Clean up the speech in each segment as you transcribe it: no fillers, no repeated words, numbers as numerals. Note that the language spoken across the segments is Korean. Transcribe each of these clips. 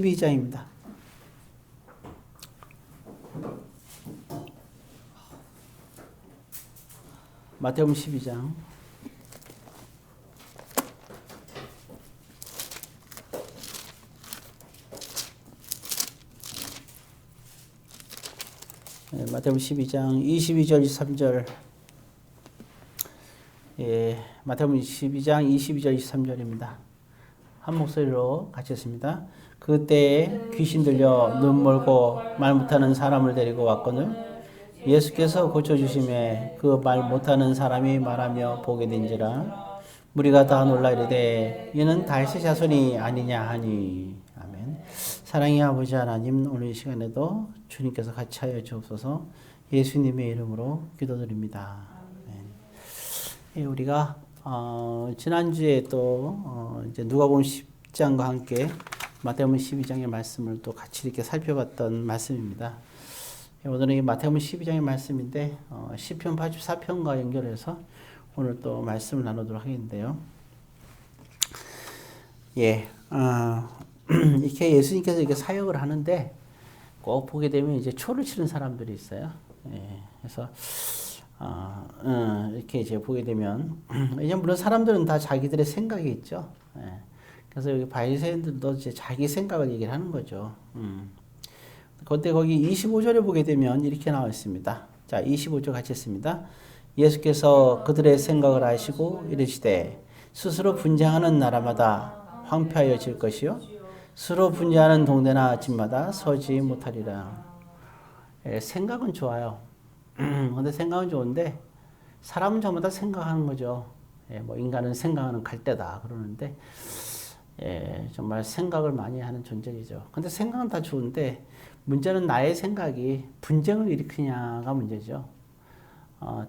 12장입니다. 마태복음 12장. 마태복음 12장 22절 23절. 마태복음 12장 22절 23절입니다. 한 목소리로 같이 했습니다. 그때 귀신 들려 눈 멀고 말 못하는 사람을 데리고 왔거늘 예수께서 고쳐주심에 그 말 못하는 사람이 말하며 보게 된지라 무리가 다 놀라 이르되 이는 다윗의 자손이 아니냐 하니. 아멘. 사랑의 아버지 하나님, 오늘 이 시간에도 주님께서 같이 하여 주옵소서. 예수님의 이름으로 기도드립니다. 아멘. 우리가 지난주에 또 이제 누가복음 10장과 함께 마태복음 12장의 말씀을 또 같이 이렇게 살펴봤던 말씀입니다. 오늘은 이 마태복음 12장의 말씀인데 시편 84편과 연결해서 오늘 또 말씀을 나누도록 하겠는데요. 이렇게 예수님께서 이렇게 사역을 하는데 꼭 보게 되면 이제 초를 치는 사람들이 있어요. 그래서 이렇게 이제 보게 되면 왜냐면 물론 사람들은 다 자기들의 생각이 있죠. 그래서 여기 바리새인들도 이제 자기 생각을 얘기를 하는 거죠. 그때 거기 25절에 보게 되면 이렇게 나와 있습니다. 자, 25절 같이 했습니다. 예수께서 그들의 생각을 아시고 이르시되 스스로 분쟁하는 나라마다 황폐하여질 것이요 스스로 분쟁하는 동네나 집마다 서지 못하리라. 생각은 좋아요. 근데 생각은 좋은데 사람은 저마다 생각하는 거죠. 뭐 인간은 생각하는 갈대다 그러는데 정말 생각을 많이 하는 존재이죠. 근데 생각은 다 좋은데 문제는 나의 생각이 분쟁을 일으키냐가 문제죠.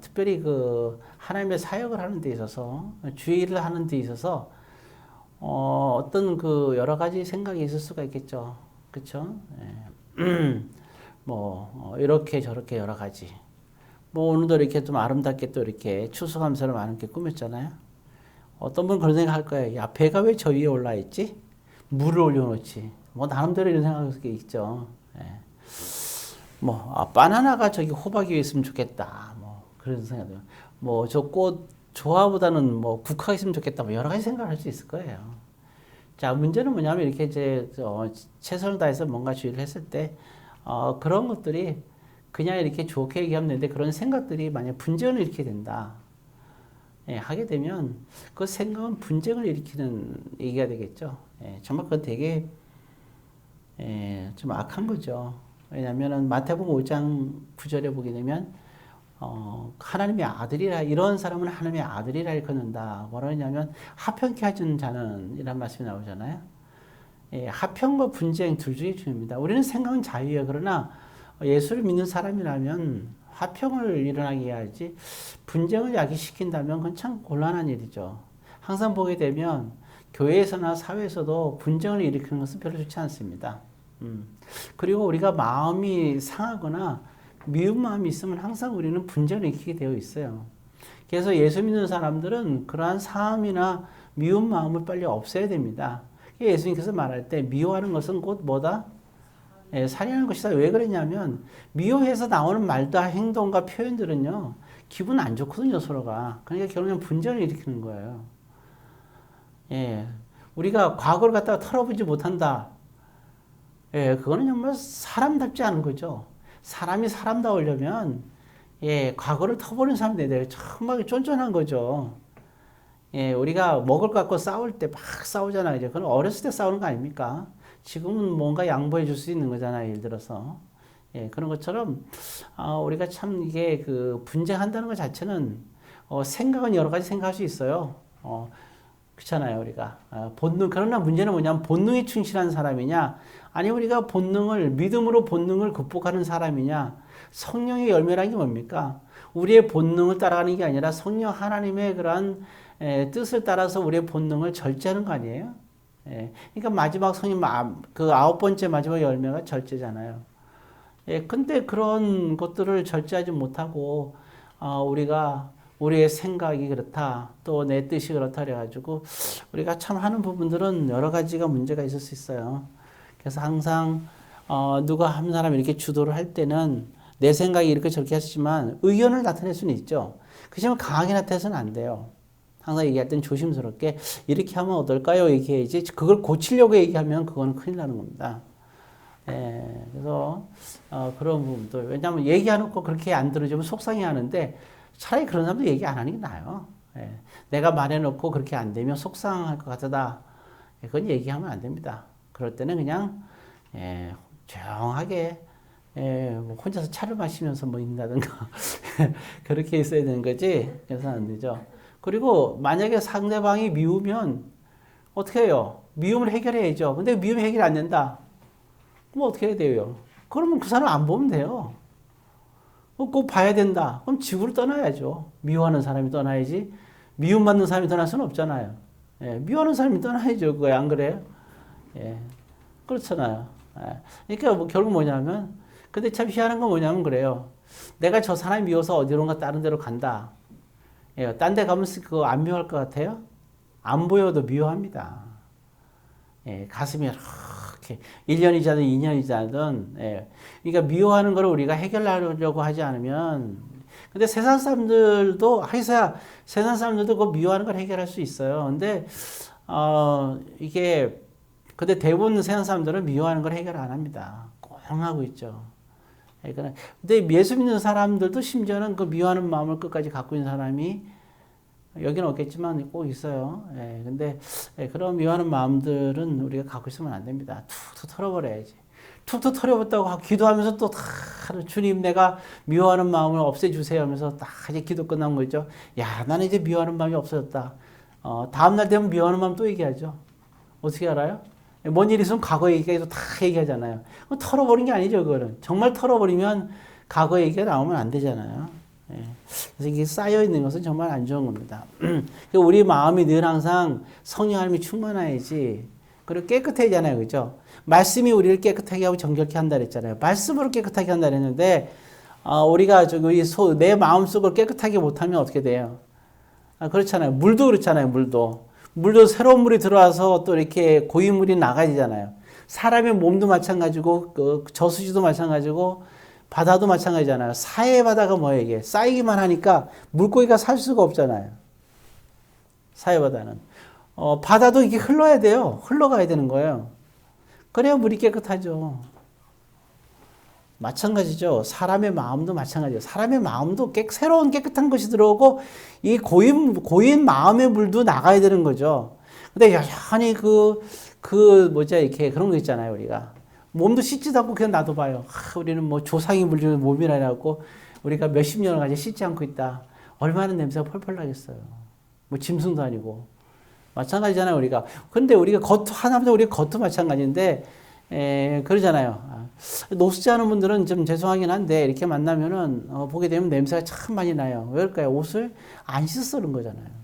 특별히 그 하나님의 사역을 하는 데 있어서 주의 일을 하는 데 있어서 어떤 그 여러 가지 생각이 있을 수가 있겠죠. 그렇죠? 뭐 이렇게 저렇게 여러 가지. 뭐 오늘도 이렇게 좀 아름답게 또 이렇게 추수감사를 많게 꾸몄잖아요. 어떤 분은 그런 생각 할 거예요. 야, 배가 왜 저 위에 올라 있지? 물을 올려놓지. 뭐 나름대로 이런 생각이 있죠. 바나나가 저기 호박 위에 있으면 좋겠다. 뭐 그런 생각도. 뭐 저 꽃 조화보다는 뭐 국화가 있으면 좋겠다. 뭐 여러 가지 생각을 할 수 있을 거예요. 자, 문제는 뭐냐면 이렇게 이제 최선을 다해서 뭔가 주의를 했을 때 그런 것들이 그냥 이렇게 좋게 얘기하면 되는데 그런 생각들이 만약 분쟁을 일으키게 된다. 하게 되면 그 생각은 분쟁을 일으키는 얘기가 되겠죠. 정말 그건 되게 좀 악한 거죠. 왜냐하면 마태복음 5장 9절에 보게 되면 하나님의 아들이라 이런 사람은 하나님의 아들이라 일컫는다. 뭐라 하냐면 하평케 하신 자는 이란 말씀이 나오잖아요. 하평과 분쟁 둘 중에 중요합니다. 우리는 생각은 자유예요. 그러나 예수를 믿는 사람이라면 화평을 일어나게 해야지 분쟁을 야기시킨다면 그건 참 곤란한 일이죠. 항상 보게 되면 교회에서나 사회에서도 분쟁을 일으키는 것은 별로 좋지 않습니다. 그리고 우리가 마음이 상하거나 미운 마음이 있으면 항상 우리는 분쟁을 일으키게 되어 있어요. 그래서 예수 믿는 사람들은 그러한 상함이나 미운 마음을 빨리 없애야 됩니다. 예수님께서 말할 때 미워하는 것은 곧 뭐다? 살인하는 것이다. 왜 그러냐면 미워해서 나오는 말과 행동과 표현들은요 기분 안 좋거든요 서로가. 그러니까 결국은 분쟁을 일으키는 거예요. 우리가 과거를 갖다가 털어보지 못한다. 그거는 정말 사람답지 않은 거죠. 사람이 사람다우려면 과거를 터버리는 사람들이 돼요. 정말 쫀쫀한 거죠. 우리가 먹을 것 갖고 싸울 때 막 싸우잖아요. 그건 어렸을 때 싸우는 거 아닙니까? 지금은 뭔가 양보해 줄 수 있는 거잖아요. 예를 들어서. 그런 것처럼, 우리가 참 이게 그 분쟁한다는 것 자체는, 생각은 여러 가지 생각할 수 있어요. 그렇잖아요. 우리가. 그러나 문제는 뭐냐면 본능에 충실한 사람이냐, 아니면 우리가 믿음으로 본능을 극복하는 사람이냐, 성령의 열매라는 게 뭡니까? 우리의 본능을 따라가는 게 아니라 성령 하나님의 그러한 뜻을 따라서 우리의 본능을 절제하는 거 아니에요? 그러니까 마지막 그 9번째 마지막 열매가 절제잖아요. 근데 그런 것들을 절제하지 못하고, 우리의 생각이 그렇다, 또 내 뜻이 그렇다 그래가지고, 우리가 참 하는 부분들은 여러 가지가 문제가 있을 수 있어요. 그래서 항상 누가 한 사람 이렇게 주도를 할 때는 내 생각이 이렇게 저렇게 했지만 의견을 나타낼 수는 있죠. 그렇지만 강하게 나타내서는 안 돼요. 항상 얘기할 땐 조심스럽게 이렇게 하면 어떨까요? 얘기해야지. 그걸 고치려고 얘기하면 그거는 큰일 나는 겁니다. 예, 그래서 그런 부분도 왜냐하면 얘기해놓고 그렇게 안 들어주면 속상해 하는데 차라리 그런 사람도 얘기 안 하는 게 나아요. 예, 내가 말해놓고 그렇게 안 되면 속상할 것 같다. 그건 얘기하면 안 됩니다. 그럴 때는 그냥 조용하게 뭐 혼자서 차를 마시면서 뭐 있다든가 그렇게 있어야 되는 거지. 그래서 안 되죠. 그리고 만약에 상대방이 미우면 어떻게 해요? 미움을 해결해야죠. 근데 미움이 해결 안 된다. 그럼 어떻게 해야 돼요? 그러면 그 사람 안 보면 돼요. 꼭 봐야 된다. 그럼 지구를 떠나야죠. 미워하는 사람이 떠나야지. 미움받는 사람이 떠날 수는 없잖아요. 예, 미워하는 사람이 떠나야죠. 그거 안 그래요? 예, 그렇잖아요. 예, 그러니까 뭐 결국 뭐냐면, 근데 참 희한한 건 뭐냐면 그래요. 내가 저 사람이 미워서 어디론가 다른 데로 간다. 예, 딴 데 가면 그거 안 미워할 것 같아요? 안 보여도 미워합니다. 예, 가슴이 이렇게 1년이자든 2년이자든 예, 그러니까 미워하는 걸 우리가 해결하려고 하지 않으면 근데 세상 사람들도 세상 사람들도 그 미워하는 걸 해결할 수 있어요. 근데 이게 근데 대부분 세상 사람들은 미워하는 걸 해결 안 합니다. 꽁 하고 있죠. 근데 예수 믿는 사람들도 심지어는 그 미워하는 마음을 끝까지 갖고 있는 사람이 여기는 없겠지만 꼭 있어요. 예, 근데 그런 미워하는 마음들은 우리가 갖고 있으면 안 됩니다. 툭툭 털어버려야지. 툭툭 털어버렸다고 기도하면서 또 주님 내가 미워하는 마음을 없애주세요 하면서 딱 이제 기도 끝난 거죠. 야, 나는 이제 미워하는 마음이 없어졌다. 다음날 되면 미워하는 마음 또 얘기하죠. 어떻게 알아요? 뭔 일 있으면 과거 얘기해도 다 얘기하잖아요. 털어버린 게 아니죠, 그거는. 정말 털어버리면 과거 얘기가 나오면 안 되잖아요. 예. 그래서 이게 쌓여있는 것은 정말 안 좋은 겁니다. 우리 마음이 늘 항상 성령 하나님이 충만해야지. 그리고 깨끗해지잖아요. 그죠? 말씀이 우리를 깨끗하게 하고 정결케 한다 그랬잖아요. 말씀으로 깨끗하게 한다 그랬는데, 우리가 내 마음속을 깨끗하게 못하면 어떻게 돼요? 그렇잖아요. 물도 그렇잖아요. 물도 새로운 물이 들어와서 또 이렇게 고인물이 나가야 되잖아요. 사람의 몸도 마찬가지고, 저수지도 마찬가지고, 바다도 마찬가지잖아요. 사해 바다가 뭐예요, 이게? 쌓이기만 하니까 물고기가 살 수가 없잖아요. 사해 바다는. 바다도 이게 흘러야 돼요. 흘러가야 되는 거예요. 그래야 물이 깨끗하죠. 마찬가지죠. 사람의 마음도 마찬가지예요. 사람의 마음도 새로운 깨끗한 것이 들어오고 이 고인 마음의 물도 나가야 되는 거죠. 근데 여전히 이렇게 그런 거 있잖아요, 우리가. 몸도 씻지도 않고 그냥 놔둬봐요. 우리는 뭐 조상이 물리는 몸이라고 우리가 몇십 년을 가지고 씻지 않고 있다. 얼마나 냄새가 펄펄 나겠어요. 뭐 짐승도 아니고. 마찬가지잖아요, 우리가. 근데 우리가 하나보다 우리가 겉도 마찬가지인데, 그러잖아요. 노숙지 않은 분들은 좀 죄송하긴 한데, 이렇게 만나면은, 보게 되면 냄새가 참 많이 나요. 왜 그럴까요? 옷을 안 씻어서 그런 거잖아요.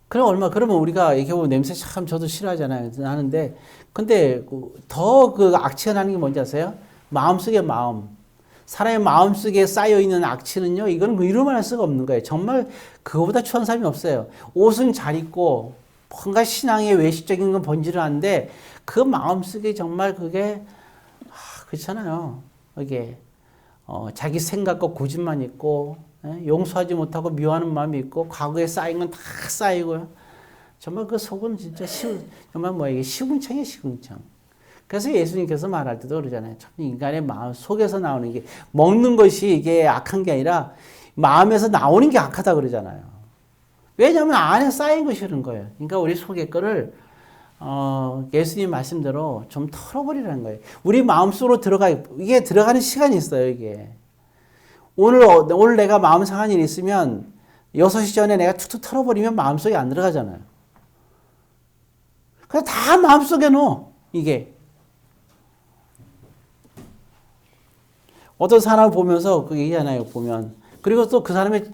그러면 우리가 이렇게 보면 냄새 참 저도 싫어하잖아요. 하는데, 근데 더 악취가 나는 게 뭔지 아세요? 마음속의 마음. 사람의 마음속에 쌓여있는 악취는요, 이거는 이루만 할 수가 없는 거예요. 정말 그거보다 추한 사람이 없어요. 옷은 잘 입고, 뭔가 신앙의 외식적인 건 번지를 하는데, 그 마음속에 정말 그게, 그렇잖아요. 이게, 자기 생각과 고집만 있고, 용서하지 못하고 미워하는 마음이 있고, 과거에 쌓인 건 다 쌓이고요. 정말 그 속은 진짜 정말 이게 시궁창이에요, 시궁창. 그래서 예수님께서 말할 때도 그러잖아요. 참 인간의 마음 속에서 나오는 게, 먹는 것이 이게 악한 게 아니라, 마음에서 나오는 게 악하다 그러잖아요. 왜냐하면 안에 쌓인 것이 그런 거예요. 그러니까 우리 속의 거를, 예수님 말씀대로 좀 털어버리라는 거예요. 우리 마음속으로 이게 들어가는 시간이 있어요, 이게. 오늘 내가 마음 상한 일이 있으면 6시 전에 내가 툭툭 털어버리면 마음속에 안 들어가잖아요. 그래서 다 마음속에 넣어, 이게. 어떤 사람을 보면서 그 얘기하나요, 보면. 그리고 또 그 사람의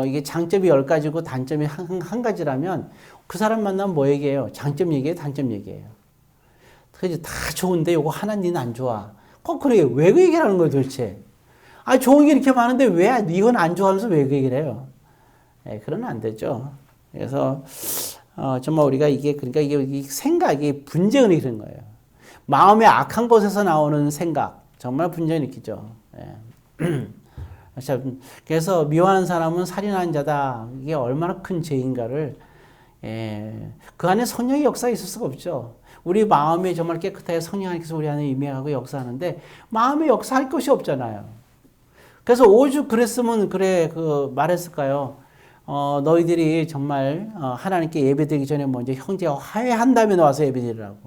이게 장점이 10가지고 단점이 한 가지라면 그 사람 만나면 뭐 얘기해요? 장점 얘기해요? 단점 얘기해요? 그래서 다 좋은데 요거 하나 니는 안 좋아. 꼭 그래요. 왜 그 얘기를 하는 거예요, 도대체? 좋은 게 이렇게 많은데 왜 이건 안 좋아하면서 왜 그 얘기를 해요? 그러면 안 되죠. 그래서 정말 우리가 그러니까 이게 생각이 분쟁을 일으키는 거예요. 마음의 악한 곳에서 나오는 생각, 정말 분쟁을 일으키죠. 예. 그래서 미워하는 사람은 살인한 자다. 이게 얼마나 큰 죄인가를, 그 안에 성령의 역사가 있을 수가 없죠. 우리 마음이 정말 깨끗하게 성령 하나님께서 우리 안에 임해하고 역사하는데, 마음에 역사할 것이 없잖아요. 그래서 오죽 그랬으면 말했을까요? 너희들이 정말 하나님께 예배드리기 전에 먼저 형제와 화해한 다음에 와서 예배드리라고.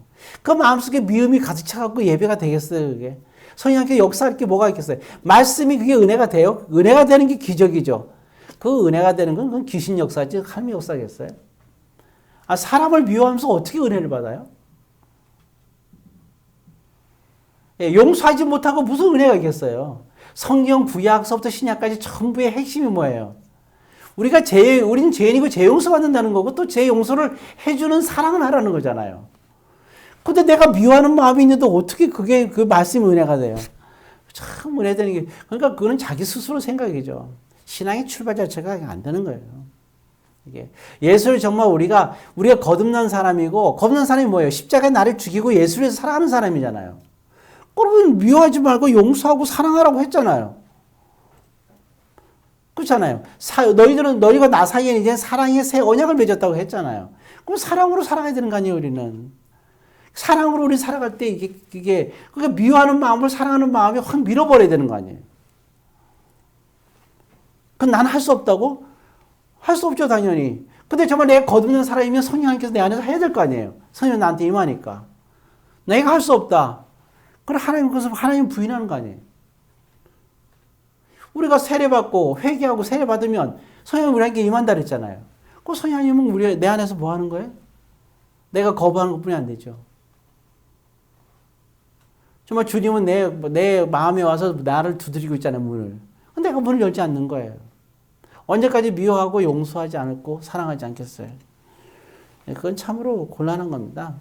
그 마음속에 미움이 가득 차갖고 예배가 되겠어요, 그게? 성령께 역사할 게 뭐가 있겠어요? 말씀이 그게 은혜가 돼요? 은혜가 되는 게 기적이죠. 그 은혜가 되는 건 그건 귀신 역사지 하나님의 역사겠어요? 사람을 미워하면서 어떻게 은혜를 받아요? 용서하지 못하고 무슨 은혜가 있겠어요? 성경 구약서부터 신약까지 전부의 핵심이 뭐예요? 우리는 죄인이고 죄 용서받는다는 거고 또 죄 용서를 해주는 사랑을 하라는 거잖아요. 근데 내가 미워하는 마음이 있는데 어떻게 그 말씀이 은혜가 돼요? 참 은혜되는 게, 그러니까 그거는 자기 스스로 생각이죠. 신앙의 출발 자체가 안 되는 거예요. 이게 예수를 정말 우리가 거듭난 사람이고, 거듭난 사람이 뭐예요? 십자가에 나를 죽이고 예수를 위해서 살아가는 사람이잖아요. 그러면 미워하지 말고 용서하고 사랑하라고 했잖아요. 그렇잖아요. 너희가 나 사이에 이제 사랑의 새 언약을 맺었다고 했잖아요. 그럼 사랑으로 살아가야 되는 거 아니에요, 우리는. 사랑으로 우리 살아갈 때 그러니까 미워하는 마음을 사랑하는 마음이 확 밀어버려야 되는 거 아니에요. 그건 난 할 수 없다고? 할 수 없죠, 당연히. 근데 정말 내가 거듭난 사람이면 성령 하나님께서 내 안에서 해야 될 거 아니에요. 성령 나한테 임하니까. 내가 할 수 없다. 그럼 하나님 부인하는 거 아니에요. 우리가 세례받고 회개하고 세례받으면 성령이 우리에게 임한다 그랬잖아요. 그 성령님은 내 안에서 뭐 하는 거예요? 내가 거부하는 것뿐이 안 되죠. 정말 주님은 내 마음에 와서 나를 두드리고 있잖아요, 문을. 근데 내가 문을 열지 않는 거예요. 언제까지 미워하고 용서하지 않고 사랑하지 않겠어요? 그건 참으로 곤란한 겁니다.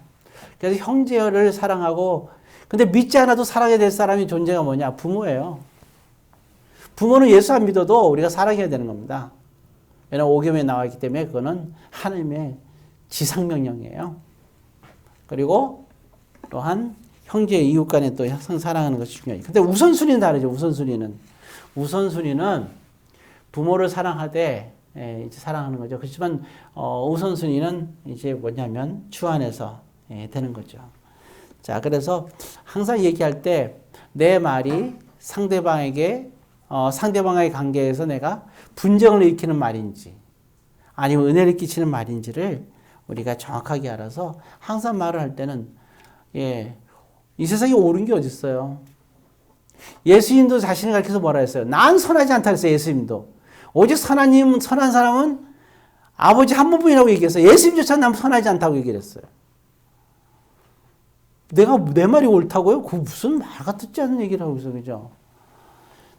그래서 형제를 사랑하고, 근데 믿지 않아도 사랑해야 될 사람이 존재가 뭐냐? 부모예요. 부모는 예수 안 믿어도 우리가 사랑해야 되는 겁니다. 왜냐하면 오경에 나와 있기 때문에 그거는 하나님의 지상명령이에요. 그리고 또한 형제 이웃 간에 또 사랑하는 것이 중요해요. 근데 우선순위는 다르죠. 우선순위는 부모를 사랑하되 이제 사랑하는 거죠. 그렇지만 우선순위는 이제 뭐냐면 주 안에서 되는 거죠. 자, 그래서 항상 얘기할 때 내 말이 상대방의 관계에서 내가 분쟁을 일으키는 말인지 아니면 은혜를 끼치는 말인지를 우리가 정확하게 알아서 항상 말을 할 때는 이 세상에 옳은 게 어디 있어요? 예수님도 자신을 가리켜서 뭐라 했어요? 난 선하지 않다 그랬어요. 예수님도. 오직 선한 사람은 아버지 한 분뿐이라고 얘기했어요. 예수님조차 난 선하지 않다고 얘기를 했어요. 내 말이 옳다고요? 그거 무슨 말과 듣지 않는 얘기를 하고 있어요. 그죠?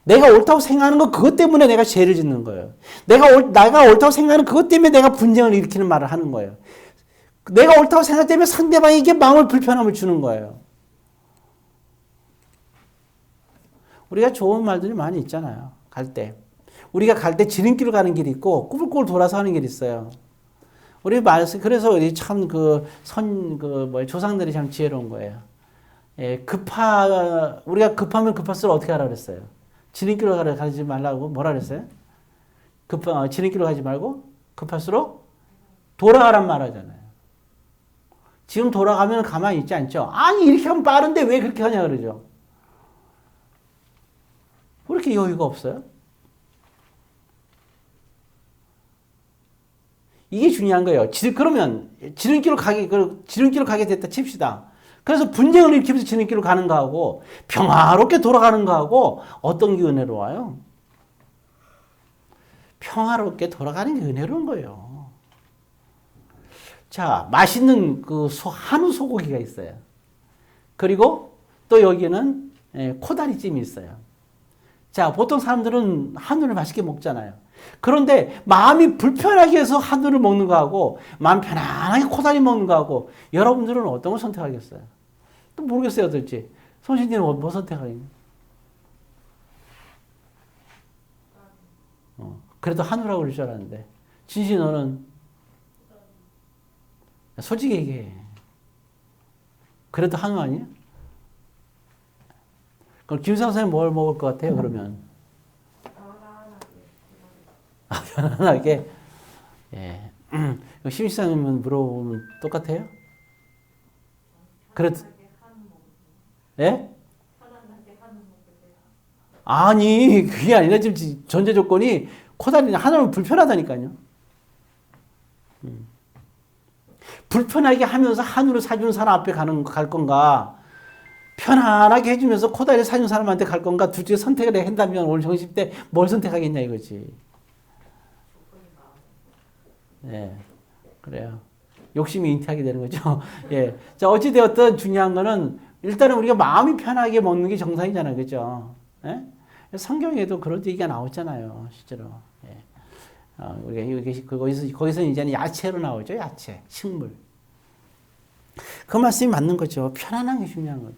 내가 옳다고 생각하는 거 그것 때문에 내가 죄를 짓는 거예요. 내가 옳다고 생각하는 그것 때문에 내가 분쟁을 일으키는 말을 하는 거예요. 내가 옳다고 생각 때문에 상대방에게 마음을 불편함을 주는 거예요. 우리가 좋은 말들이 많이 있잖아요. 갈 때. 우리가 갈 때 지름길을 가는 길이 있고 꾸불꾸불 돌아서 하는 길이 있어요. 그래서 우리 참 조상들이 참 지혜로운 거예요. 우리가 급하면 급할수록 어떻게 하라 그랬어요? 지름길로 가지 말라고 뭐라 그랬어요? 지름길로 가지 말고 급할수록 돌아가란 말 하잖아요. 지금 돌아가면 가만히 있지 않죠? 아니, 이렇게 하면 빠른데 왜 그렇게 하냐 그러죠? 왜 이렇게 여유가 없어요? 이게 중요한 거예요. 그러면 지름길로 가게 됐다 칩시다. 그래서 분쟁을 일으키면서 지름길로 가는 거하고 평화롭게 돌아가는 거하고 어떤 게 은혜로워요? 평화롭게 돌아가는 게 은혜로운 거예요. 자, 맛있는 한우 소고기가 있어요. 그리고 또 여기는 코다리찜이 있어요. 자, 보통 사람들은 한우를 맛있게 먹잖아요. 그런데 마음이 불편하게 해서 한우를 먹는 거하고 마음 편안하게 코다리 먹는 거하고 여러분들은 어떤 걸 선택하겠어요? 또 모르겠어요, 어떨지. 손신이는 뭐 선택하겠냐? 그래도 한우라고 그럴 줄 알았는데. 진시 너는? 솔직히 얘기해. 그래도 한우 아니야? 그럼 김상 선생님 뭘 먹을 것 같아요, 그러면? 편안하게. 예. 심시장님은 물어보면 똑같아요? 그래도, 예? 아니, 그게 아니라 지금 전제 조건이 코다리는 하나는 불편하다니까요. 불편하게 하면서 한우를 사주는 사람 앞에 갈 건가? 편안하게 해주면서 코다리를 사주는 사람한테 갈 건가? 둘 중에 선택을 한다면 오늘 정식 때 뭘 선택하겠냐 이거지. 예, 그래요. 욕심이 잉태하게 되는 거죠. 예. 자, 어찌되었든 중요한 거는 일단은 우리가 마음이 편하게 먹는 게 정상이잖아요. 그죠? 예? 성경에도 그런 얘기가 나오잖아요. 실제로. 예. 우리가 거기서 이제는 야채로 나오죠. 야채, 식물. 그 말씀이 맞는 거죠. 편안한 게 중요한 거죠.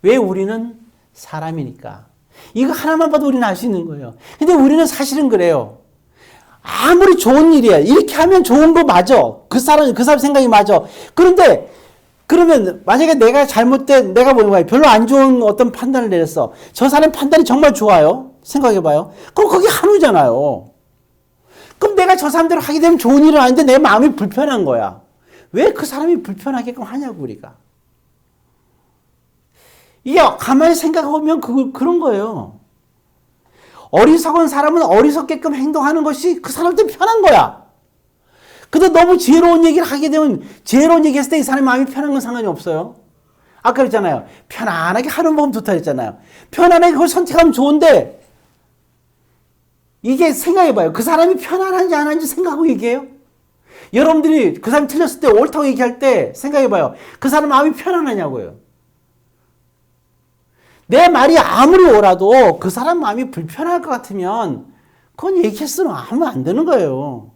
왜 우리는 사람이니까. 이거 하나만 봐도 우리는 알 수 있는 거예요. 근데 우리는 사실은 그래요. 아무리 좋은 일이야. 이렇게 하면 좋은 거 맞아. 그 사람 생각이 맞아. 그런데, 그러면, 만약에 내가 보는 거야. 별로 안 좋은 어떤 판단을 내렸어. 저 사람 판단이 정말 좋아요. 생각해봐요. 그럼 그게 한우잖아요. 그럼 내가 저 사람대로 하게 되면 좋은 일은 아닌데 내 마음이 불편한 거야. 왜 그 사람이 불편하게끔 하냐고, 우리가. 이게 가만히 생각해보면 그런 거예요. 어리석은 사람은 어리석게끔 행동하는 것이 그 사람한테 편한 거야. 근데 너무 지혜로운 얘기를 하게 되면 지혜로운 얘기 했을 때 이 사람의 마음이 편한 건 상관이 없어요. 아까 그랬잖아요. 편안하게 하는 법은 좋다 그랬잖아요. 편안하게 그걸 선택하면 좋은데 이게 생각해봐요. 그 사람이 편안한지 안 한지 생각하고 얘기해요. 여러분들이 그 사람이 틀렸을 때 옳다고 얘기할 때 생각해봐요. 그 사람 마음이 편안하냐고요. 내 말이 아무리 옳아도 그 사람 마음이 불편할 것 같으면 그건 얘기했으면 하면 안 되는 거예요.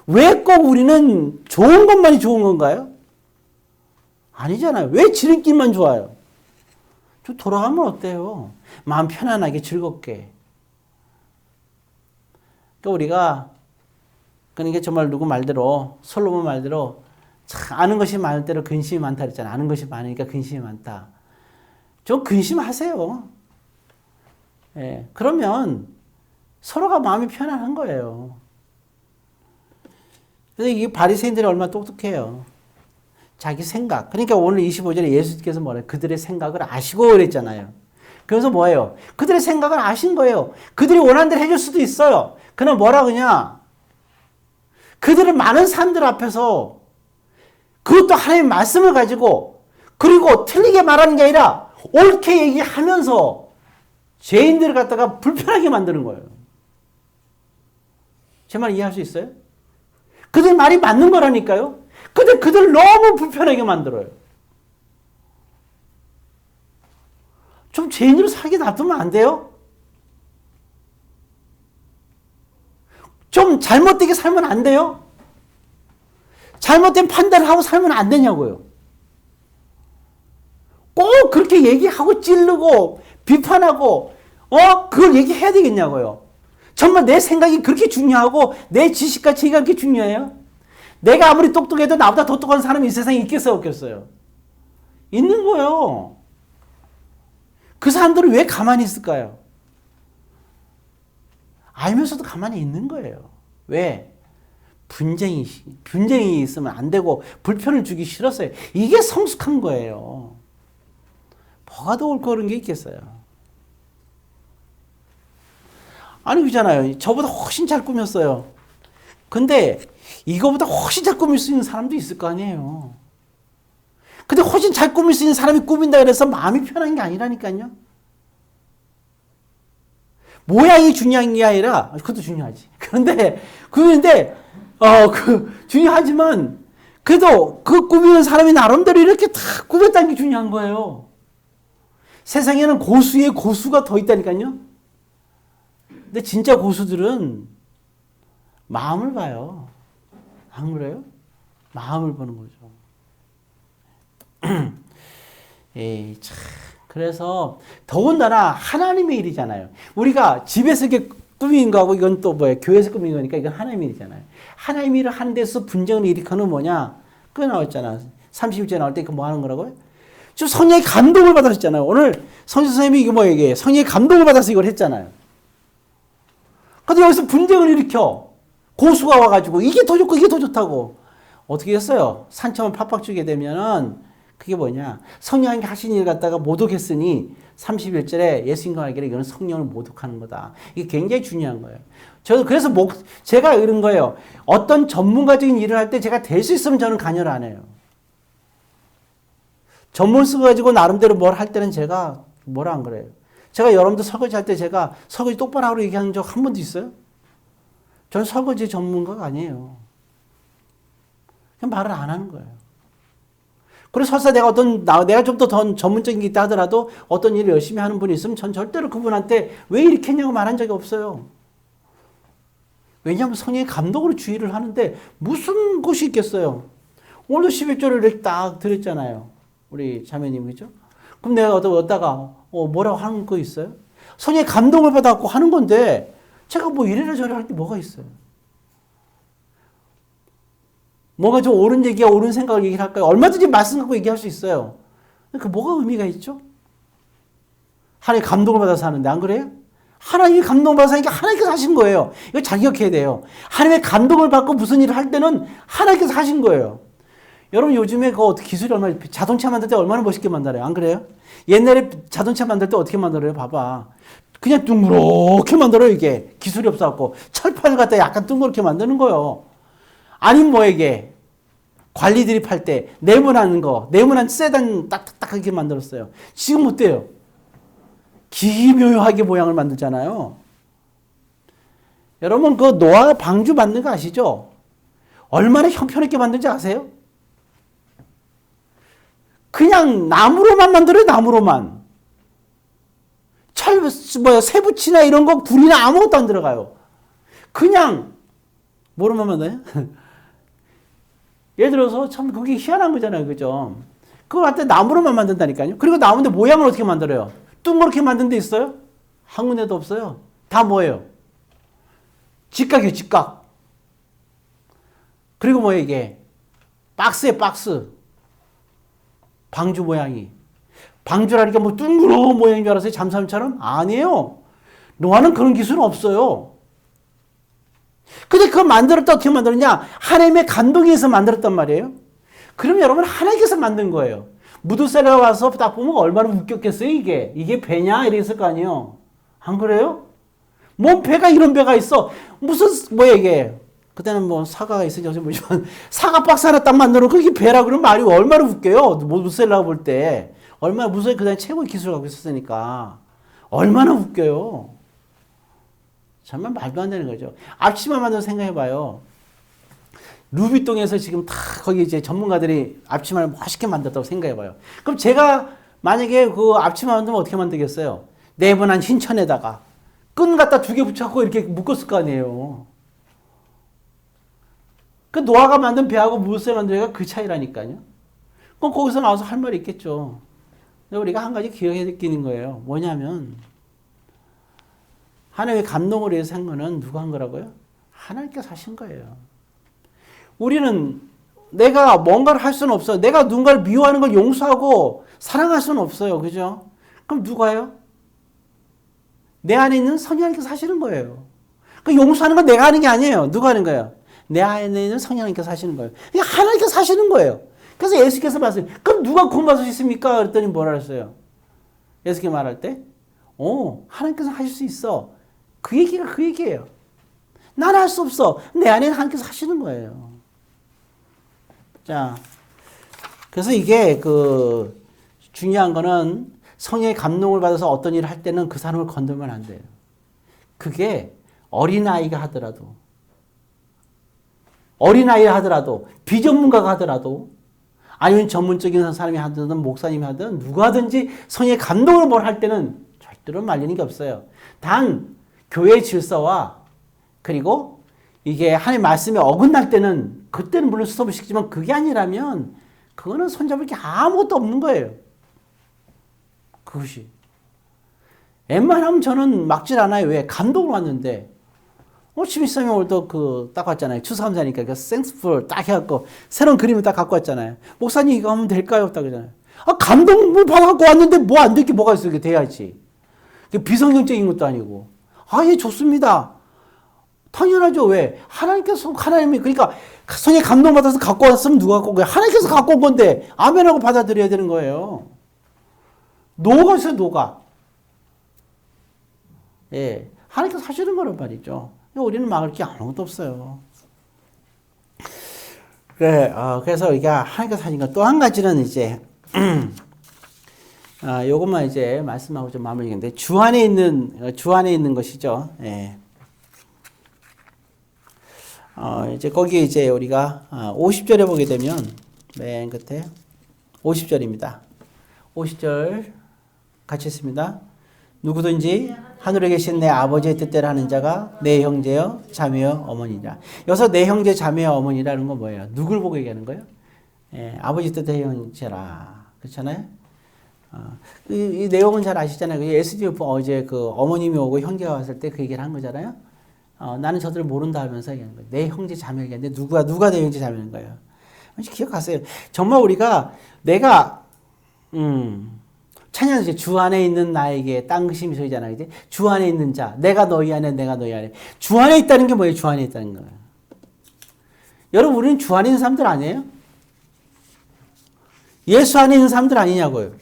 왜 꼭 우리는 좋은 것만이 좋은 건가요? 아니잖아요. 왜 지름길만 좋아요? 좀 돌아가면 어때요? 마음 편안하게 즐겁게. 그러니까 그러니까 정말 누구 말대로 솔로몬 말대로 참 아는 것이 많을 대로 근심이 많다 그랬잖아요. 아는 것이 많으니까 근심이 많다. 좀 근심하세요. 예, 그러면 서로가 마음이 편안한 거예요. 그래서 이 바리새인들이 얼마나 똑똑해요. 자기 생각. 그러니까 오늘 25절에 예수께서 뭐래요? 그들의 생각을 아시고 그랬잖아요. 그래서 뭐예요? 그들의 생각을 아신 거예요. 그들이 원하는 대로 해줄 수도 있어요. 그러나 뭐라 그러냐? 그들은 많은 사람들 앞에서 그것도 하나님의 말씀을 가지고 그리고 틀리게 말하는 게 아니라 옳게 얘기하면서 죄인들을 갖다가 불편하게 만드는 거예요. 제 말 이해할 수 있어요? 그들 말이 맞는 거라니까요. 근데 그들 너무 불편하게 만들어요. 좀 죄인으로 살게 놔두면 안 돼요? 좀 잘못되게 살면 안 돼요? 잘못된 판단을 하고 살면 안 되냐고요. 꼭 그렇게 얘기하고 찌르고 비판하고 그걸 얘기해야 되겠냐고요. 정말 내 생각이 그렇게 중요하고 내 지식과 지혜가 그렇게 중요해요? 내가 아무리 똑똑해도 나보다 더 똑똑한 사람이 이 세상에 있겠어요 없겠어요? 있는 거예요. 그 사람들은 왜 가만히 있을까요? 알면서도 가만히 있는 거예요. 왜? 분쟁이 있으면 안 되고 불편을 주기 싫었어요. 이게 성숙한 거예요. 뭐가 더 옳고 그런 게 있겠어요. 아니 그잖아요. 저보다 훨씬 잘 꾸몄어요. 근데 이거보다 훨씬 잘 꾸밀 수 있는 사람도 있을 거 아니에요. 근데 훨씬 잘 꾸밀 수 있는 사람이 꾸민다 그래서 마음이 편한 게 아니라니까요. 모양이 중요한 게 아니라 그것도 중요하지. 그런데 중요하지만 그래도 그 꾸미는 사람이 나름대로 이렇게 다 꾸몄다는 게 중요한 거예요. 세상에는 고수의 고수가 더 있다니까요. 근데 진짜 고수들은 마음을 봐요. 안 그래요? 마음을 보는 거죠. 에이, 참. 그래서 더군다나 하나님의 일이잖아요. 우리가 집에서 이렇게 꾸민 거하고 이건 또 뭐야? 교회에서 꾸민 거니까 이건 하나님의 일이잖아요. 하나님의 일을 하는 데서 분쟁을 일으키는 뭐냐? 그거 나왔잖아. 30일째 나올 때 그 뭐 하는 거라고요? 저 성령의 감동을 받았잖아요. 오늘 성신 선생님이 이게 뭐 얘기해? 성령의 감동을 받아서 이걸 했잖아요. 근데 여기서 분쟁을 일으켜. 고수가 와가지고 이게 더 좋고 이게 더 좋다고. 어떻게 했어요? 산처럼 팍팍 주게 되면은 그게 뭐냐? 성령이 하신 일 갖다가 모독했으니 31절에 예수님과 알기를 이거는 성령을 모독하는 거다. 이게 굉장히 중요한 거예요. 저도 그래서 제가 이런 거예요. 어떤 전문가적인 일을 할 때 제가 될 수 있으면 저는 관여를 안 해요. 전문 써가지고 나름대로 뭘 할 때는 제가 뭐라 안 그래요. 제가 여러분들 설거지 할 때 제가 설거지 똑바로 하라고 얘기한 적 한 번도 있어요? 저는 설거지 전문가가 아니에요. 그냥 말을 안 하는 거예요. 그래서 설사 내가 내가 좀 더 전문적인 게 있다 하더라도 어떤 일을 열심히 하는 분이 있으면 전 절대로 그분한테 왜 이렇게 했냐고 말한 적이 없어요. 왜냐하면 성령의 감독으로 주의를 하는데 무슨 것이 있겠어요. 오늘도 11조를 이렇게 딱 드렸잖아요. 우리 자매님, 그죠? 그럼 내가 어디다가 뭐라고 하는 거 있어요? 성령의 감동을 받아갖고 하는 건데 제가 뭐 이래라 저래라 할 게 뭐가 있어요? 뭔가 좀 옳은 얘기야, 옳은 생각을 얘기를 할까요? 얼마든지 말씀 갖고 얘기할 수 있어요. 그 뭐가 의미가 있죠? 하나님의 감동을 받아서 하는데 안 그래요? 하나님의 감동을 받아서 하니까 하나님께서 하신 거예요. 이거 잘 기억해야 돼요. 하나님의 감동을 받고 무슨 일을 할 때는 하나님께서 하신 거예요. 여러분 요즘에 그 기술이 얼마나 자동차 만들 때 얼마나 멋있게 만들어요. 안 그래요? 옛날에 자동차 만들 때 어떻게 만들어요? 봐봐. 그냥 둥그렇게 만들어요. 이게 기술이 없어갖고 철판을 갖다 약간 둥그렇게 만드는 거예요. 아니면 뭐 이게 관리들이 팔 때 네모난 세단 딱딱하게 만들었어요. 지금 어때요? 기묘하게 모양을 만들잖아요. 여러분 그 노아 방주 만든 거 아시죠? 얼마나 형편있게 만든지 아세요? 그냥 나무로만 만들어요. 나무로만. 쇠붙이나 이런 거 불이나 아무것도 안 들어가요. 그냥 뭐로만 만들어요? 예를 들어서 참 그게 희한한 거잖아요. 그죠? 그걸 갖다 나무로만 만든다니까요. 그리고 나무인데 모양을 어떻게 만들어요? 둥그렇게 만든 데 있어요? 한 군데도 없어요. 다 뭐예요? 직각이에요. 직각. 그리고 뭐예요 이게? 박스에 박스. 방주 모양이. 방주라니까 뭐 둥그러운 모양인 줄 알았어요? 잠수함처럼? 아니에요. 노아는 그런 기술은 없어요. 근데 그걸 만들었다 어떻게 만들었냐? 하나님의 감동에 의해서 만들었단 말이에요. 그럼 여러분 하나님께서 만든 거예요. 무드셀러가 와서 딱 보면 얼마나 웃겼겠어요 이게. 이게 배냐? 이랬을 거 아니에요. 안 그래요? 뭔 배가 이런 배가 있어. 무슨 뭐야 이게. 그때는 뭐 사과가 있으니 어제 뭐지만 사과 박스 하나 딱 만들어 그게 배라 그러면 말이 얼마나 웃겨요. 무드셀러가 볼 때. 얼마나 무드셀러 그다음에 최고의 기술을 갖고 있었으니까. 얼마나 웃겨요. 정말 말도 안 되는 거죠. 앞치마 만들어 생각해봐요. 루비통에서 지금 다 거기 이제 전문가들이 앞치마를 멋있게 만들었다고 생각해봐요. 그럼 제가 만약에 그 앞치마 만들면 어떻게 만들겠어요? 네모난 흰 천에다가 끈 갖다 2개 붙여갖고 이렇게 묶었을 거 아니에요. 그 노아가 만든 배하고 무드셀러 만든 배가 그 차이라니까요. 그럼 거기서 나와서 할 말이 있겠죠. 근데 우리가 한 가지 기억해야 되는 거예요. 뭐냐면 하나님의 감동을 위해서 한 거는 누가 한 거라고요? 하나님께서 하신 거예요. 우리는 내가 뭔가를 할 수는 없어요. 내가 누군가를 미워하는 걸 용서하고 사랑할 수는 없어요. 그죠? 그럼 누가요? 내 안에 있는 성령님께서 하시는 거예요. 그 용서하는 건 내가 하는 게 아니에요. 누가 하는 거예요? 내 안에 있는 성령님께서 하시는 거예요. 그냥 하나님께서 하시는 거예요. 그래서 예수께서 말씀, 그럼 누가 구원받을 수 있습니까? 그랬더니 뭐라 했어요? 예수께서 말할 때, 하나님께서 하실 수 있어. 그 얘기가 그 얘기예요. 나는 할 수 없어. 내 안에는 하나님께서 하시는 거예요. 자, 그래서 이게 중요한 거는 성령의 감동을 받아서 어떤 일을 할 때는 그 사람을 건들면 안 돼요. 그게 어린아이가 하더라도, 비전문가가 하더라도, 아니면 전문적인 사람이 하든, 목사님이 하든, 누가 하든지 성령의 감동으로 뭘 할 때는 절대로 말리는 게 없어요. 단, 교회의 질서와, 그리고 이게 하나님의 말씀에 어긋날 때는, 그때는 물론 스톱을 시키지만, 그게 아니라면, 그거는 손잡을 게 아무것도 없는 거예요. 그것이. 웬만하면 저는 막질 않아요. 왜? 감동을 받는데. 심희성이 오늘도 딱 왔잖아요. 추수감사니까 그 생스풀 딱 해갖고 새로운 그림을 딱 갖고 왔잖아요. 목사님 이거 하면 될까요? 딱 그러잖아요. 감동을 받아갖고 왔는데 뭐 안 될 게 뭐가 있어. 이게 돼야지. 비성경적인 것도 아니고. 예, 좋습니다. 당연하죠. 왜? 하나님이, 그러니까, 성에 감동받아서 갖고 왔으면 누가 갖고 온 거야? 하나님께서 갖고 온 건데, 아멘하고 받아들여야 되는 거예요. 노가 있어요, 노가. 예. 하나님께서 하시는 거란 말이죠. 우리는 막을 게 아무것도 없어요. 그래, 그래서 우리가 하나님께서 하신 것 또 한 가지는 이제, 요것만 이제 말씀하고 좀 마무리겠는데, 주 안에 있는 것이죠. 예. 이제 거기에 이제 우리가 50절에 보게 되면 맨 끝에 50절입니다. 50절 같이 있습니다. 누구든지 하늘에 계신 내 아버지의 뜻대로 하는 자가 내 형제여 자매여 어머니라. 여기서 내 형제 자매여 어머니라는 건 뭐예요? 누굴 보고 얘기하는 거예요? 예, 아버지 뜻의 형제라. 그렇잖아요? 이 내용은 잘 아시잖아요. 예수님이 어제 어머님이 오고 형제가 왔을 때 그 얘기를 한 거잖아요. 나는 저들을 모른다 하면서 얘기하는 거예요. 내 형제 자매가 있는데 누가 내 형제 자매인 거예요. 기억하세요. 정말 우리가 내가 찬양하죠. 주 안에 있는 나에게 땅끝이 소리잖아요. 이제 주 안에 있는 자, 내가 너희 안에, 내가 너희 안에. 주 안에 있다는 게 뭐예요? 주 안에 있다는 거예요. 여러분, 우리는 주 안에 있는 사람들 아니에요? 예수 안에 있는 사람들 아니냐고요.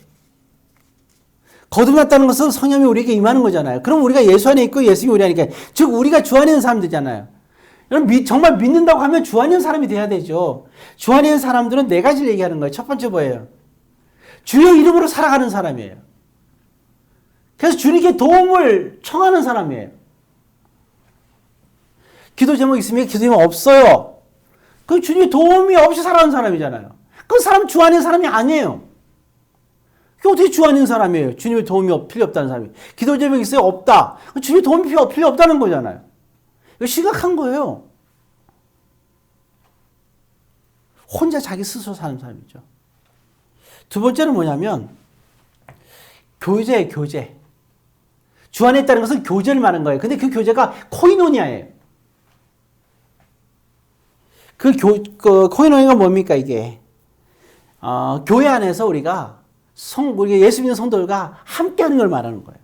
거듭났다는 것은 성령이 우리에게 임하는 거잖아요. 그럼 우리가 예수 안에 있고 예수님이 우리 안에 있고, 즉 우리가 주 안에 있는 사람들이잖아요. 여러분, 정말 믿는다고 하면 주 안에 있는 사람이 돼야 되죠. 주 안에 있는 사람들은 네 가지를 얘기하는 거예요. 첫 번째 뭐예요? 주의 이름으로 살아가는 사람이에요. 그래서 주님께 도움을 청하는 사람이에요. 기도 제목 있으면 기도 제목 없어요. 그 주님의 도움이 없이 살아가는 사람이잖아요. 그 사람 주 안에 있는 사람이 아니에요. 그 어떻게 주 안에 있는 사람이에요? 주님의 도움이 필요 없다는 사람이. 기도 제목이 있어요? 없다. 주님의 도움이 필요 없다는 거잖아요. 이거 심각한 거예요. 혼자 자기 스스로 사는 사람이죠. 두 번째는 뭐냐면 교제예요. 교제. 주 안에 있다는 것은 교제를 말하는 거예요. 근데 그 교제가 코이노니아예요. 그 코이노니아가 뭡니까 이게? 교회 안에서 우리가 예수 믿는 성도들과 함께하는 걸 말하는 거예요.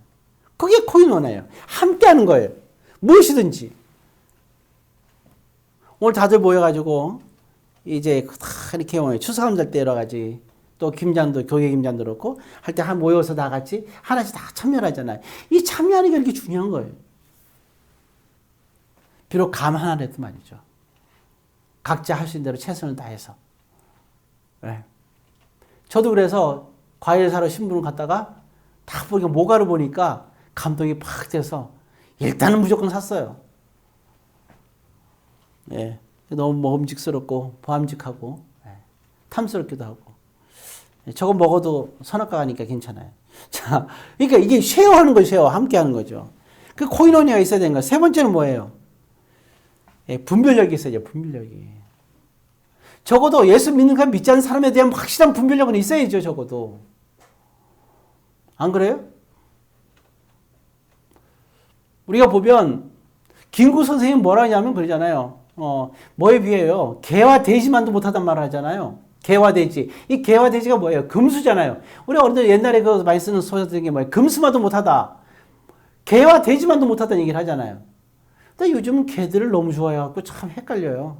그게 코이노니아예요. 함께하는 거예요. 무엇이든지. 오늘 다들 모여가지고 이제 다 이렇게 추수감사 때 여러 가지 또 김장도 교회 김장도 그렇고 할 때 모여서 다 같이 하나씩 다 참여하잖아요. 이 참여하는 게 이렇게 중요한 거예요. 비록 감 하나라도 말이죠. 각자 할 수 있는 대로 최선을 다해서. 네. 저도 그래서 과일 사러 신분을 갔다가 딱 보니까 모가를 보니까 감동이 팍 돼서 일단은 무조건 샀어요. 예. 너무 먹음직스럽고 보암직하고 탐스럽기도 하고. 저거 먹어도 선악과 가니까 괜찮아요. 자, 그러니까 이게 쉐어하는 거죠. 쉐어. 함께 하는 거죠. 그 코이노니아가 있어야 되는 거예요. 세 번째는 뭐예요? 분별력이 있어야죠. 분별력이. 적어도 예수 믿는 가 믿지 않는 사람에 대한 확실한 분별력은 있어야죠. 적어도. 안 그래요? 우리가 보면 김구 선생님 뭐라 하냐면 그러잖아요. 뭐에 비해요? 개와 돼지만도 못하단 말을 하잖아요. 개와 돼지. 이 개와 돼지가 뭐예요? 금수잖아요. 우리 어른들 옛날에 많이 쓰는 소설 중에 뭐예요? 금수만도 못하다. 개와 돼지만도 못하다는 얘기를 하잖아요. 근데 요즘은 개들을 너무 좋아해갖고 참 헷갈려요.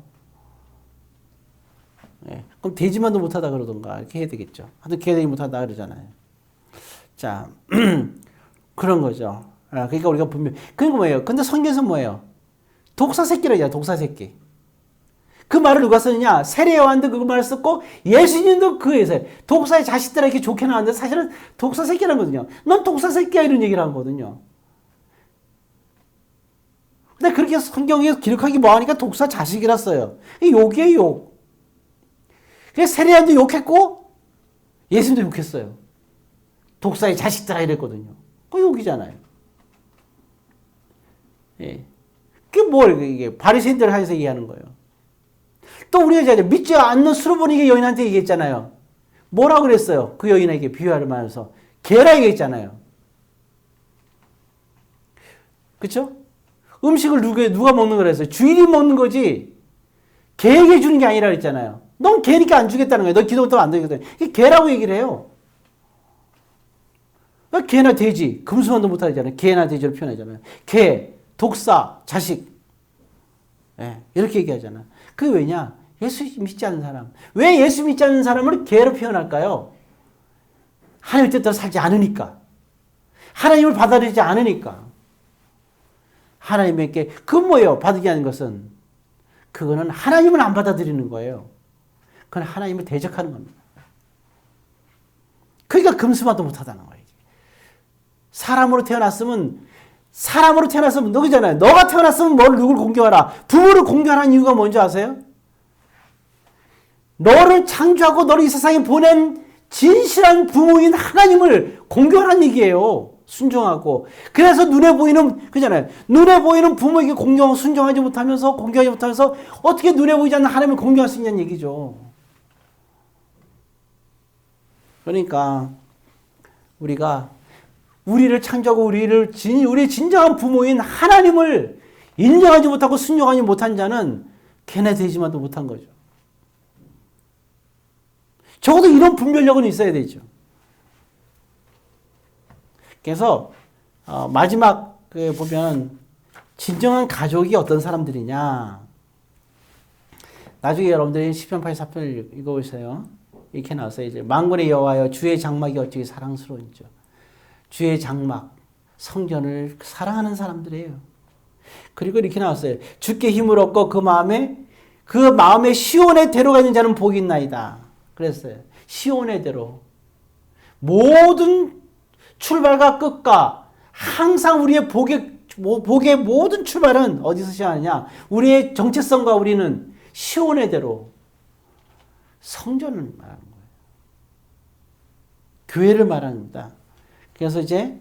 네. 그럼 돼지만도 못하다 그러던가 이렇게 해야 되겠죠. 하여튼 개들이 못하다 그러잖아요. 자, 그런 거죠. 그러니까 우리가 분명. 그러니까 뭐예요? 근데 성경에서 뭐예요? 독사 새끼라고 해요. 독사 새끼. 그 말을 누가 썼느냐? 세례 요한도 그 말을 썼고 예수님도 그에서 독사의 자식들에게 좋게 나왔는데 사실은 독사 새끼라는 거거든요. 넌 독사 새끼야 이런 얘기를 한 거거든요. 근데 그렇게 성경에 기록하기 뭐하니까 독사 자식이라 써요. 욕이에요, 욕. 그래서 세례 요한도 욕했고 예수님도 욕했어요. 독사의 자식들아 이랬거든요. 그 욕이잖아요. 예. 그게 뭘 이게 바리새인들 하에서 얘기하는 거예요. 또 우리가 이제 믿지 않는 수르보니게 여인한테 얘기했잖아요. 뭐라고 그랬어요? 그 여인에게 비유하를 말해서 개라 얘기했잖아요. 그렇죠? 음식을 누가 먹는 거라 했어요? 주인이 먹는 거지. 개에게 주는 게 아니라 그랬잖아요. 넌 개니까 안 주겠다는 거예요. 너 기도부터 안 되거든. 이게 개라고 얘기를 해요. 개나 돼지, 금수만도 못하잖아요. 개나 돼지를 표현하잖아요. 개, 독사, 자식. 예, 이렇게 얘기하잖아요. 그게 왜냐? 예수 믿지 않는 사람. 왜 예수 믿지 않는 사람을 개로 표현할까요? 하나님의 뜻대로 살지 않으니까. 하나님을 받아들이지 않으니까. 하나님에게, 그건 뭐예요? 받기 하는 것은. 그거는 하나님을 안 받아들이는 거예요. 그건 하나님을 대적하는 겁니다. 그러니까 금수마도 못하다는 거예요. 사람으로 태어났으면 너잖아요. 너가 태어났으면 누굴 공경하라? 부모를 공경하는 이유가 뭔지 아세요? 너를 창조하고 너를 이 세상에 보낸 진실한 부모인 하나님을 공경하는 얘기예요. 순종하고. 그래서 눈에 보이는, 그잖아요. 눈에 보이는 부모에게 순종하지 못하면서, 공경하지 못하면서 어떻게 눈에 보이지 않는 하나님을 공경할 수 있냐는 얘기죠. 그러니까 우리가 우리를 창조하고 우리의 진정한 부모인 하나님을 인정하지 못하고 순종하지 못한 자는 걔네 되지만도 못한 거죠. 적어도 이런 분별력은 있어야 되죠. 그래서 마지막에 보면 진정한 가족이 어떤 사람들이냐. 나중에 여러분들이 시편 84편을 읽어보세요. 이렇게 나왔어요. 이제 만군의 여호와여 주의 장막이 어찌 사랑스러운지요. 주의 장막, 성전을 사랑하는 사람들이에요. 그리고 이렇게 나왔어요. 주께 힘을 얻고 그 마음에 시온의 대로가 있는 자는 복이 있나이다. 그랬어요. 시온의 대로. 모든 출발과 끝과 항상 우리의 복의 모든 출발은 어디서 시작하느냐? 우리의 정체성과 우리는 시온의 대로. 성전을 말하는 거예요. 교회를 말합니다. 그래서 이제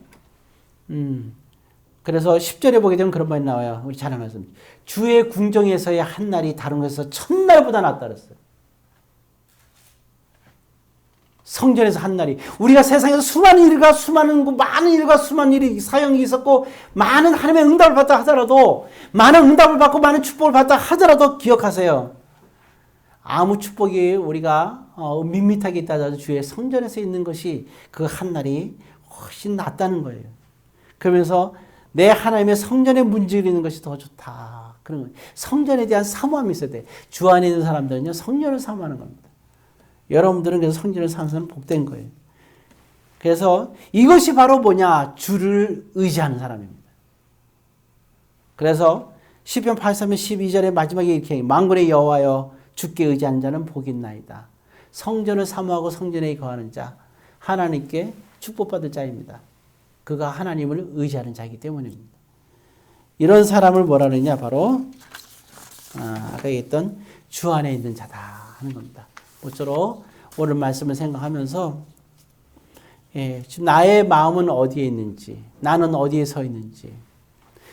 그래서 10절에 보게 되면 그런 말이 나와요. 우리 잘 말씀. 주의 궁정에서의 한 날이 다른 곳에서 천날보다 낫다 그랬어요. 성전에서 한 날이. 우리가 세상에서 많은 일과 수많은 일이 사역이 있었고 많은 하나님의 응답을 받다 하더라도 많은 응답을 받고 많은 축복을 받다 하더라도 기억하세요. 아무 축복이 우리가 밋밋하게 있다 하더라도 주의 성전에서 있는 것이 그 한 날이 훨씬 낫다는 거예요. 그러면서 내 하나님의 성전에 문지르는 것이 더 좋다. 그런 거예요. 성전에 대한 사모함이 있어야 돼. 주 안에 있는 사람들은요, 성전을 사모하는 겁니다. 여러분들은 그래서 성전을 사는 사람은 복된 거예요. 그래서 이것이 바로 뭐냐? 주를 의지하는 사람입니다. 그래서 시편 83편 12절에 마지막에 이렇게 만군의 여호와여 주께 의지하는 자는 복이 있나이다. 성전을 사모하고 성전에 거하는 자, 하나님께 축복받을 자입니다. 그가 하나님을 의지하는 자이기 때문입니다. 이런 사람을 뭐라 그러냐? 바로 아까 얘기했던 주 안에 있는 자다 하는 겁니다. 모쪼록 오늘 말씀을 생각하면서 지금 나의 마음은 어디에 있는지, 나는 어디에 서 있는지,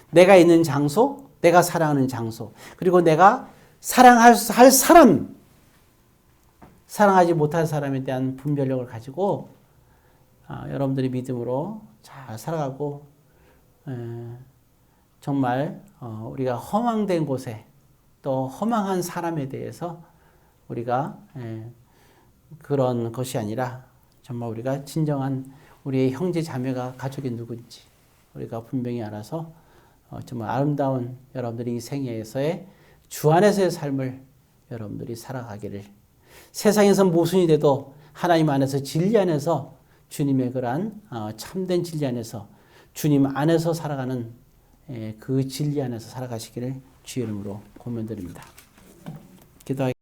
내가 있는 장소, 내가 사랑하는 장소, 그리고 내가 사랑할 사람, 사랑하지 못할 사람에 대한 분별력을 가지고 여러분들이 믿음으로 잘 살아가고 정말 우리가 허망된 곳에 또 허망한 사람에 대해서 우리가 그런 것이 아니라 정말 우리가 진정한 우리의 형제 자매가 가족이 누군지 우리가 분명히 알아서 정말 아름다운 여러분들이 이 생애에서의 주 안에서의 삶을 여러분들이 살아가기를, 세상에서 모순이 돼도 하나님 안에서 진리 안에서 주님의 그러한 참된 진리 안에서 주님 안에서 살아가는 그 진리 안에서 살아가시기를 주의 이름으로 권면드립니다. 기도하겠습니다.